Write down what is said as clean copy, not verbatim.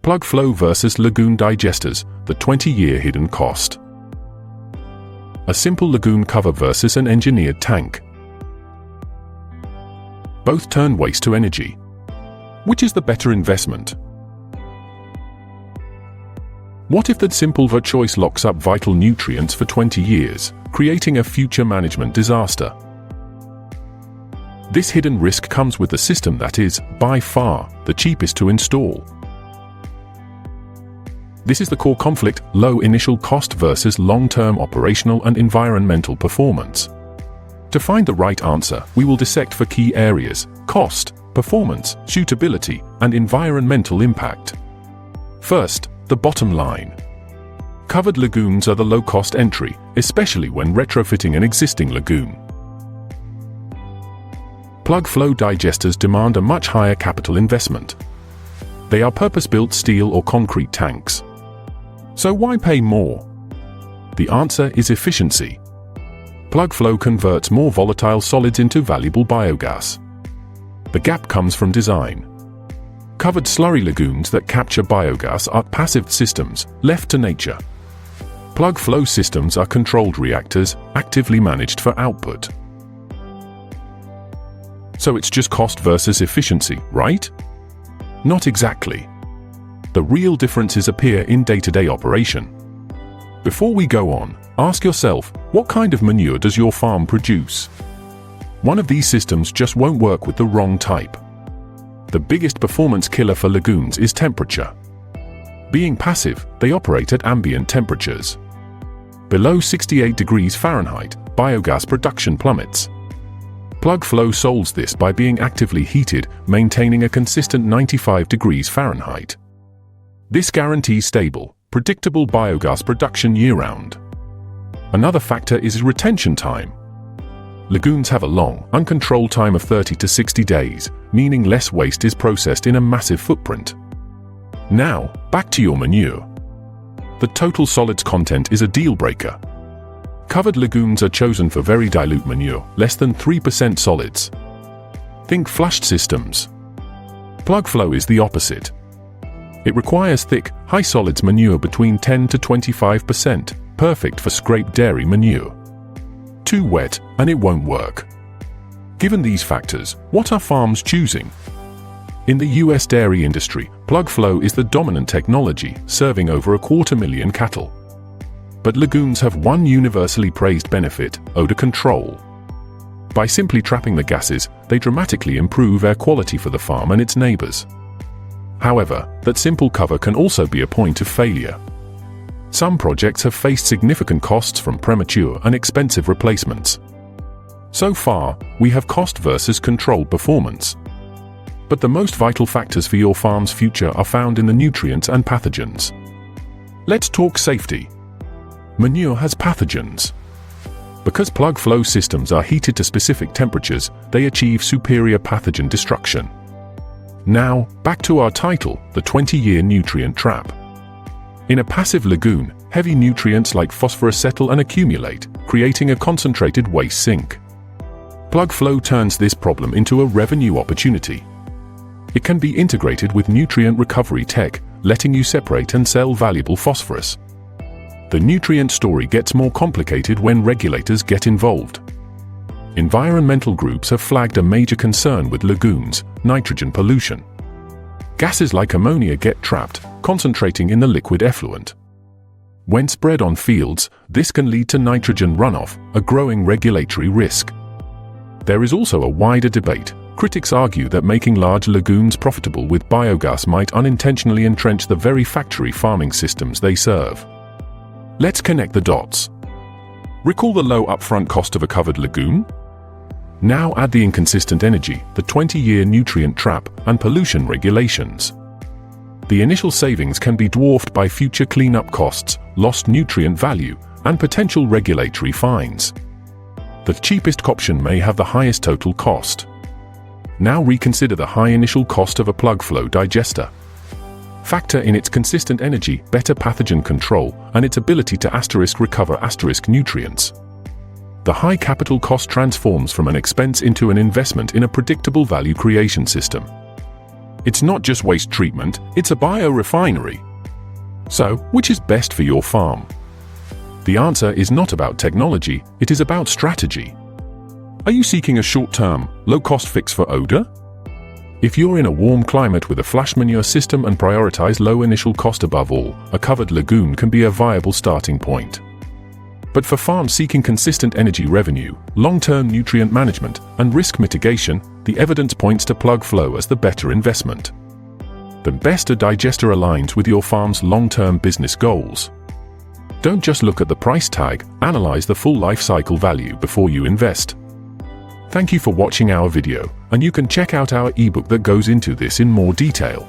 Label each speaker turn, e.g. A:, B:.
A: Plug flow versus lagoon digesters, the 20-year hidden cost. A simple lagoon cover versus an engineered tank. Both turn waste to energy. Which is the better investment? What if that simple choice locks up vital nutrients for 20 years, creating a future management disaster? This hidden risk comes with a system that is, by far, the cheapest to install. This is the core conflict: low initial cost versus long-term operational and environmental performance. To find the right answer, we will dissect for key areas: cost, performance, suitability, and environmental impact. First, the bottom line. Covered lagoons are the low-cost entry, especially when retrofitting an existing lagoon. Plug flow digesters demand a much higher capital investment. They are purpose-built steel or concrete tanks. So why pay more? The answer is efficiency. Plug flow converts more volatile solids into valuable biogas. The gap comes from design. Covered slurry lagoons that capture biogas are passive systems, left to nature. Plug flow systems are controlled reactors, actively managed for output. So it's just cost versus efficiency, right? Not exactly. The real differences appear in day-to-day operation. Before we go on, ask yourself, what kind of manure does your farm produce? One of these systems just won't work with the wrong type. The biggest performance killer for lagoons is temperature. Being passive, they operate at ambient temperatures. Below 68 degrees Fahrenheit, biogas production plummets. Plug flow solves this by being actively heated, maintaining a consistent 95 degrees Fahrenheit. This guarantees stable, predictable biogas production year-round. Another factor is retention time. Lagoons have a long, uncontrolled time of 30 to 60 days, meaning less waste is processed in a massive footprint. Now, back to your manure. The total solids content is a deal-breaker. Covered lagoons are chosen for very dilute manure, less than 3% solids. Think flushed systems. Plug flow is the opposite. It requires thick, high solids manure between 10 to 25%, perfect for scraped dairy manure. Too wet, and it won't work. Given these factors, what are farms choosing? In the US dairy industry, plug flow is the dominant technology, serving over 250,000 cattle. But lagoons have one universally praised benefit: odor control. By simply trapping the gases, they dramatically improve air quality for the farm and its neighbors. However, that simple cover can also be a point of failure. Some projects have faced significant costs from premature and expensive replacements. So far, we have cost versus controlled performance. But the most vital factors for your farm's future are found in the nutrients and pathogens. Let's talk safety. Manure has pathogens. Because plug flow systems are heated to specific temperatures, they achieve superior pathogen destruction. Now, back to our title, the 20-year nutrient trap. In a passive lagoon, heavy nutrients like phosphorus settle and accumulate, creating a concentrated waste sink. Plug flow turns this problem into a revenue opportunity. It can be integrated with nutrient recovery tech, letting you separate and sell valuable phosphorus. The nutrient story gets more complicated when regulators get involved. Environmental groups have flagged a major concern with lagoons: nitrogen pollution. Gases like ammonia get trapped, concentrating in the liquid effluent. When spread on fields, this can lead to nitrogen runoff, a growing regulatory risk. There is also a wider debate. Critics argue that making large lagoons profitable with biogas might unintentionally entrench the very factory farming systems they serve. Let's connect the dots. Recall the low upfront cost of a covered lagoon? Now add the inconsistent energy, the 20-year nutrient trap, and pollution regulations. The initial savings can be dwarfed by future cleanup costs, lost nutrient value, and potential regulatory fines. The cheapest option may have the highest total cost. Now reconsider the high initial cost of a plug flow digester. Factor in its consistent energy, better pathogen control, and its ability to recover nutrients. The high capital cost transforms from an expense into an investment in a predictable value creation system. It's not just waste treatment, it's a biorefinery. So, which is best for your farm? The answer is not about technology, it is about strategy. Are you seeking a short-term, low-cost fix for odor? If you're in a warm climate with a flash manure system and prioritize low initial cost above all, a covered lagoon can be a viable starting point. But for farms seeking consistent energy revenue, long-term nutrient management, and risk mitigation, the evidence points to plug flow as the better investment. The best digester aligns with your farm's long-term business goals. Don't just look at the price tag, analyze the full life cycle value before you invest. Thank you for watching our video, and you can check out our ebook that goes into this in more detail.